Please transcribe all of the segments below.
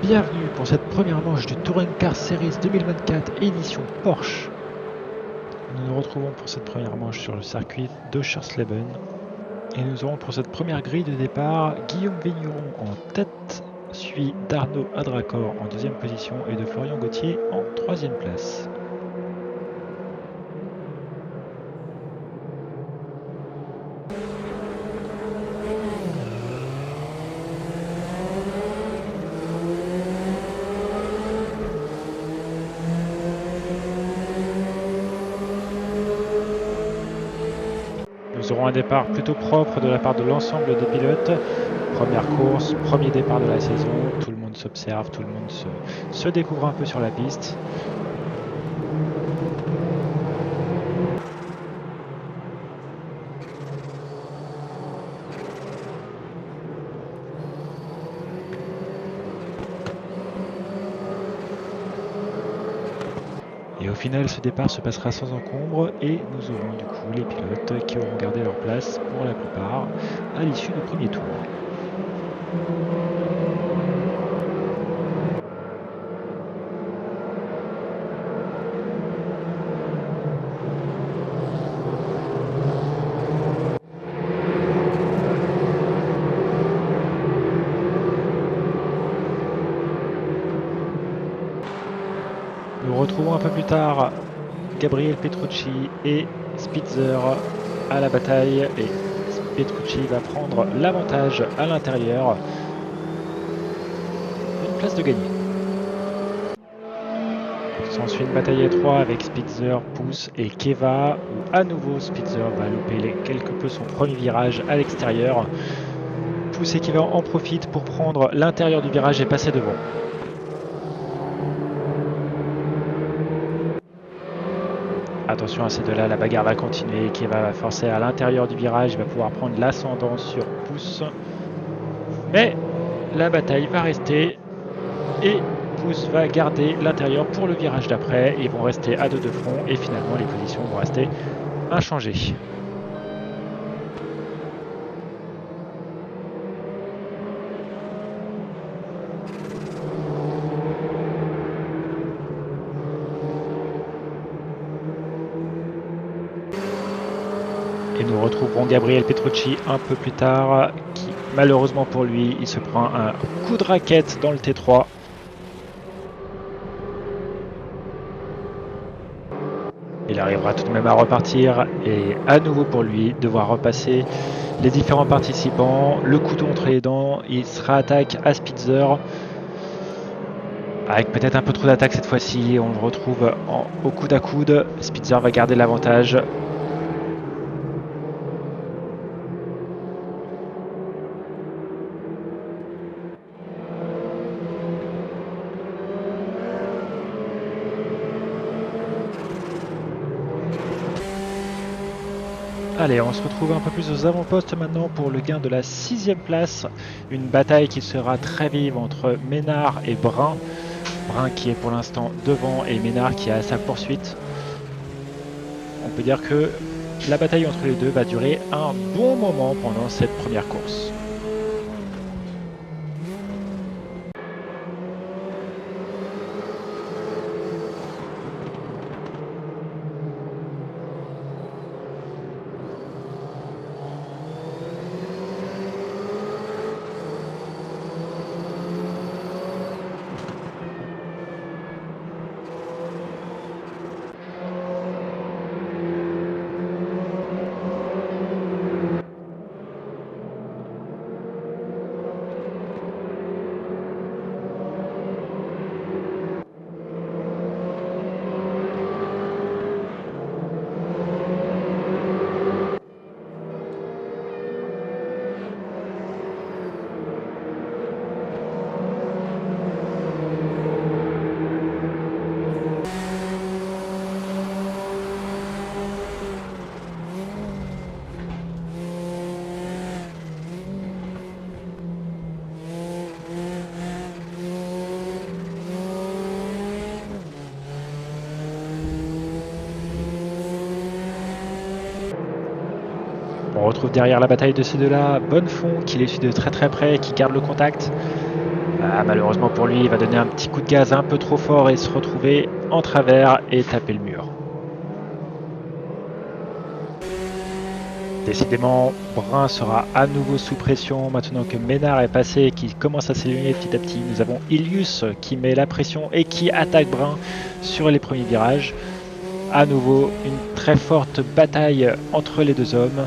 Bienvenue pour cette première manche du Touring Car Series 2024 édition Porsche. Nous nous retrouvons pour cette première manche sur le circuit d'Oschersleben et nous aurons pour cette première grille de départ Guillaume Vigneron en tête, suivi d'Arnaud Adracor en deuxième position et de Florian Gauthier en troisième place. Nous aurons un départ plutôt propre de la part de l'ensemble des pilotes. Première course, premier départ de la saison, tout le monde s'observe, tout le monde se découvre un peu sur la piste. Et au final, ce départ se passera sans encombre et nous aurons du coup les pilotes qui auront gardé leur place pour la plupart à l'issue du premier tour. Nous retrouvons un peu plus tard Gabriel Petrucci et Spitzer à la bataille et Petrucci va prendre l'avantage à l'intérieur. Une place de gagné. S'ensuit une bataille à 3 avec Spitzer, Pousse et Keva où à nouveau Spitzer va louper quelque peu son premier virage à l'extérieur. Pousse et Keva en profitent pour prendre l'intérieur du virage et passer devant. Attention à ces deux-là, la bagarre va continuer. Keva va forcer à l'intérieur du virage, il va pouvoir prendre l'ascendant sur Pousse. Mais la bataille va rester et Pousse va garder l'intérieur pour le virage d'après. Ils vont rester à deux de front et finalement les positions vont rester inchangées. Et nous retrouverons Gabriel Petrucci un peu plus tard, qui malheureusement pour lui, il se prend un coup de raquette dans le T3. Il arrivera tout de même à repartir et à nouveau pour lui, devoir repasser les différents participants, le couteau entre les dents, il se réattaque à Spitzer. Avec peut-être un peu trop d'attaque cette fois-ci, on le retrouve au coude à coude. Spitzer va garder l'avantage. Allez, on se retrouve un peu plus aux avant-postes maintenant pour le gain de la 6e place. Une bataille qui sera très vive entre Ménard et Brun. Brun qui est pour l'instant devant et Ménard qui est à sa poursuite. On peut dire que la bataille entre les deux va durer un bon moment pendant cette première course. On retrouve derrière la bataille de ces deux-là Bonnefond qui les suit de très très près, qui garde le contact. Ah, malheureusement pour lui, il va donner un petit coup de gaz un peu trop fort et se retrouver en travers et taper le mur. Décidément, Brun sera à nouveau sous pression maintenant que Ménard est passé et qu'il commence à s'éloigner petit à petit. Nous avons Ilius qui met la pression et qui attaque Brun sur les premiers virages. À nouveau, une très forte bataille entre les deux hommes.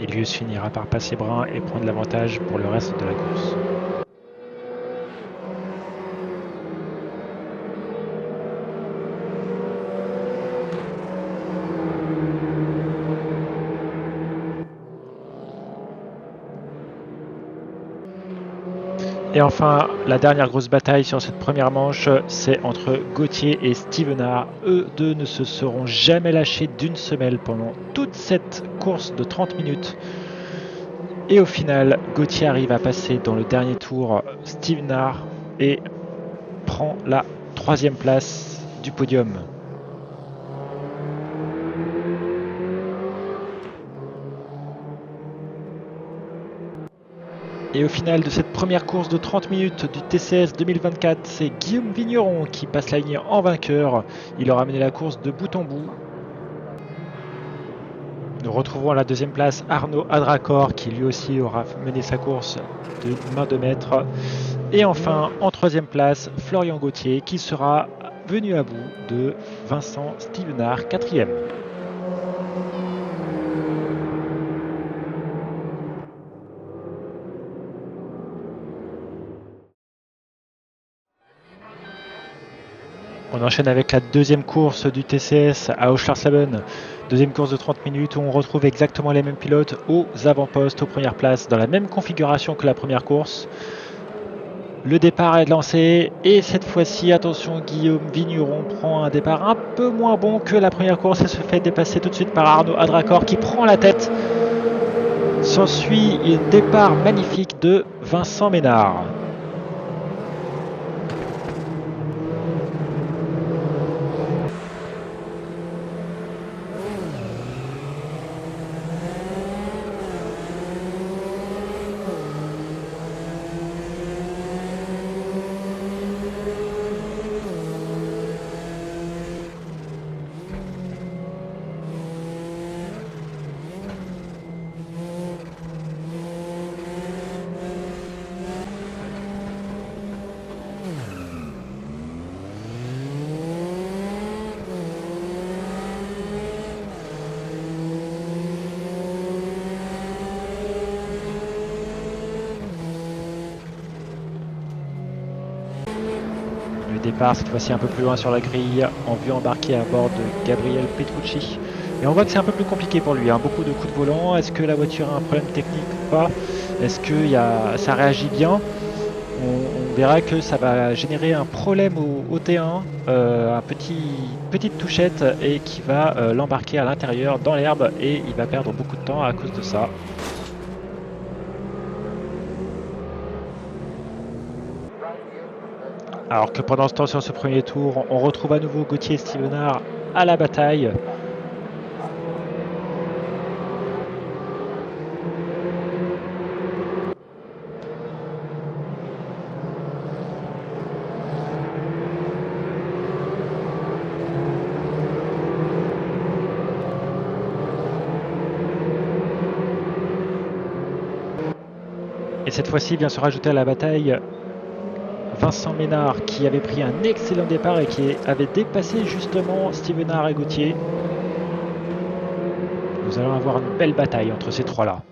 Ilius finira par passer Brun et prendre l'avantage pour le reste de la course. Et enfin, la dernière grosse bataille sur cette première manche, c'est entre Gauthier et Stevenard. Eux deux ne se seront jamais lâchés d'une semelle pendant toute cette course de 30 minutes. Et au final, Gauthier arrive à passer dans le dernier tour Stevenard et prend la 3e place du podium. Et au final de cette première course de 30 minutes du TCS 2024, c'est Guillaume Vigneron qui passe la ligne en vainqueur. Il aura mené la course de bout en bout. Nous retrouverons à la 2e place Arnaud Adracor qui lui aussi aura mené sa course de main de maître. Et enfin, en 3e place, Florian Gauthier qui sera venu à bout de Vincent Stevenard, 4e. On enchaîne avec la 2e course du TCS à Auschlarsleben. 2e course de 30 minutes où on retrouve exactement les mêmes pilotes aux avant-postes, aux premières places, dans la même configuration que la première course. Le départ est lancé et cette fois-ci, attention, Guillaume Vigneron prend un départ un peu moins bon que la première course et se fait dépasser tout de suite par Arnaud Adracor qui prend la tête. S'ensuit un départ magnifique de Vincent Ménard. Le départ cette fois-ci un peu plus loin sur la grille en vue embarquée à bord de Gabriel Petrucci. Et on voit que c'est un peu plus compliqué pour lui, hein. Beaucoup de coups de volant. Est-ce que la voiture a un problème technique ou pas? Est-ce que ça réagit bien? On verra que ça va générer un problème au T1, petite touchette et qui va l'embarquer à l'intérieur dans l'herbe et il va perdre beaucoup de temps à cause de ça. Alors que pendant ce temps, sur ce premier tour, on retrouve à nouveau Gauthier et Stevenard à la bataille. Et cette fois-ci vient se rajouter à la bataille Vincent Ménard qui avait pris un excellent départ et qui avait dépassé justement Stevenard et Gauthier. Nous allons avoir une belle bataille entre ces trois-là.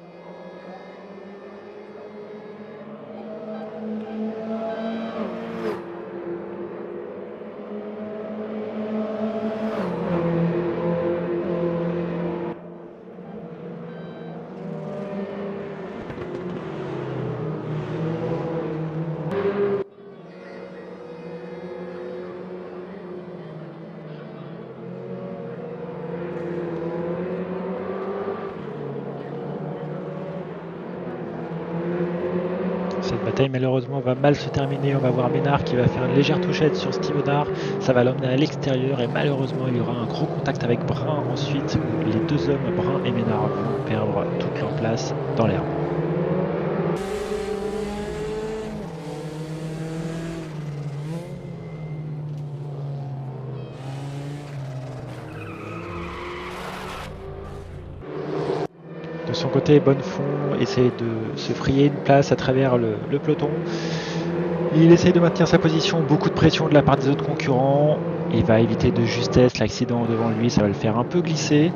bataille malheureusement va mal se terminer. On va voir Ménard qui va faire une légère touchette sur Stevenard. Ça va l'emmener à l'extérieur et malheureusement il y aura un gros contact avec Brun ensuite où les deux hommes, Brun et Ménard, vont perdre toute leur place dans l'herbe. De son côté, Bonnefond essaie de se frayer une place à travers le peloton. Il essaie de maintenir sa position, beaucoup de pression de la part des autres concurrents. Il va éviter de justesse l'accident devant lui, ça va le faire un peu glisser.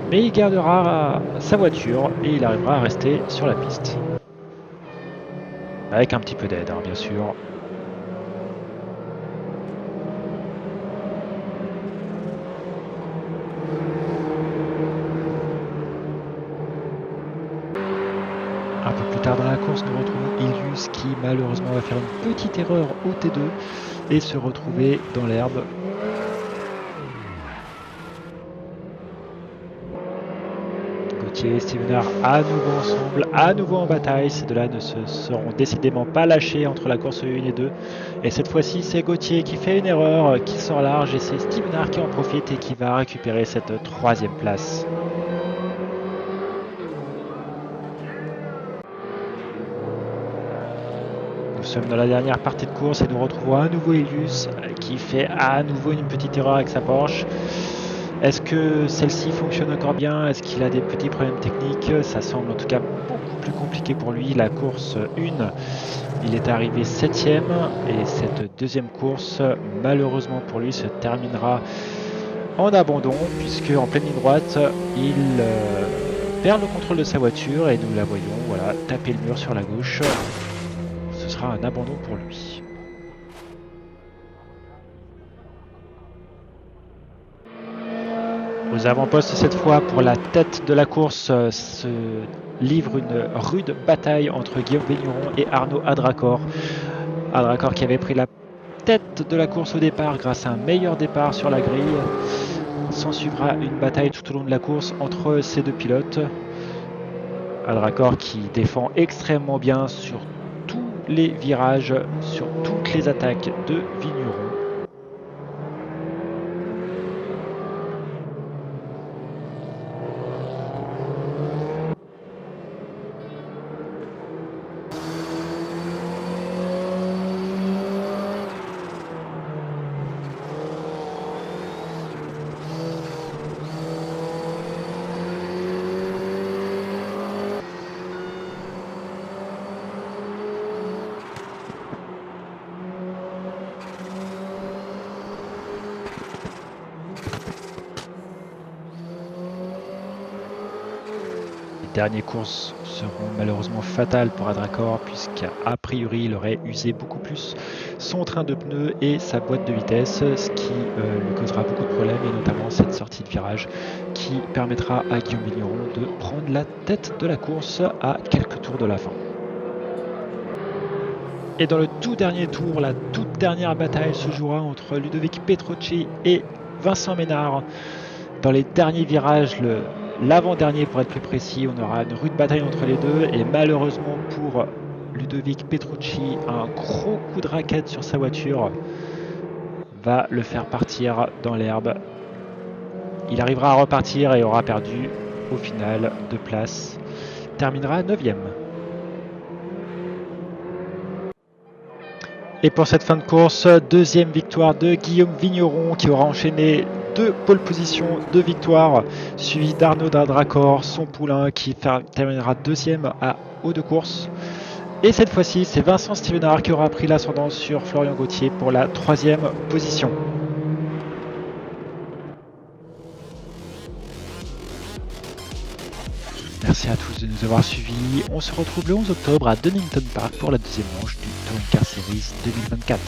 Mais il gardera sa voiture et il arrivera à rester sur la piste. Avec un petit peu d'aide, hein, bien sûr. Un peu plus tard dans la course, nous retrouvons Ilius qui malheureusement va faire une petite erreur au T2 et se retrouver dans l'herbe. Gauthier et Stevenard à nouveau ensemble, à nouveau en bataille. Ces deux-là ne se seront décidément pas lâchés entre la course 1 et 2. Et cette fois-ci, c'est Gauthier qui fait une erreur, qui sort large et c'est Stevenard qui en profite et qui va récupérer cette troisième place. Nous sommes dans la dernière partie de course et nous retrouvons à nouveau Ilius qui fait à nouveau une petite erreur avec sa Porsche. Est-ce que celle-ci fonctionne encore bien? Est-ce qu'il a des petits problèmes techniques? Ça semble en tout cas beaucoup plus compliqué pour lui. La course 1, il est arrivé 7ème et cette deuxième course, malheureusement pour lui, se terminera en abandon puisque en pleine ligne droite, il perd le contrôle de sa voiture et nous la voyons voilà, taper le mur sur la gauche. Ce sera un abandon pour lui. Aux avant-postes cette fois pour la tête de la course se livre une rude bataille entre Guillaume Vigneron et Arnaud Adracor. Adracor qui avait pris la tête de la course au départ grâce à un meilleur départ sur la grille. S'en suivra une bataille tout au long de la course entre ces deux pilotes. Adracor qui défend extrêmement bien sur tous les virages, sur toutes les attaques de Vigneron. Les dernières courses seront malheureusement fatales pour Adracor puisqu'à priori il aurait usé beaucoup plus son train de pneus et sa boîte de vitesse, ce qui lui causera beaucoup de problèmes et notamment cette sortie de virage qui permettra à Guillaume Vigneron de prendre la tête de la course à quelques tours de la fin. Et dans le tout dernier tour, la toute dernière bataille se jouera entre Ludovic Petrucci et Vincent Ménard. Dans les derniers virages, l'avant-dernier pour être plus précis, on aura une rude bataille entre les deux et malheureusement pour Ludovic Petrucci, un gros coup de raquette sur sa voiture va le faire partir dans l'herbe. Il arrivera à repartir et aura perdu au final 2 places. Terminera 9ème. Et pour cette fin de course, deuxième victoire de Guillaume Vigneron qui aura enchaîné 2 pole positions, 2 victoires, suivi d'Arnaud Adracor, son poulain qui terminera 2ème à haut de course. Et cette fois-ci, c'est Vincent Stevenard qui aura pris l'ascendant sur Florian Gauthier pour la 3ème position. Merci à tous de nous avoir suivis. On se retrouve le 11 octobre à Donington Park pour la deuxième manche du Touring Car Series 2024.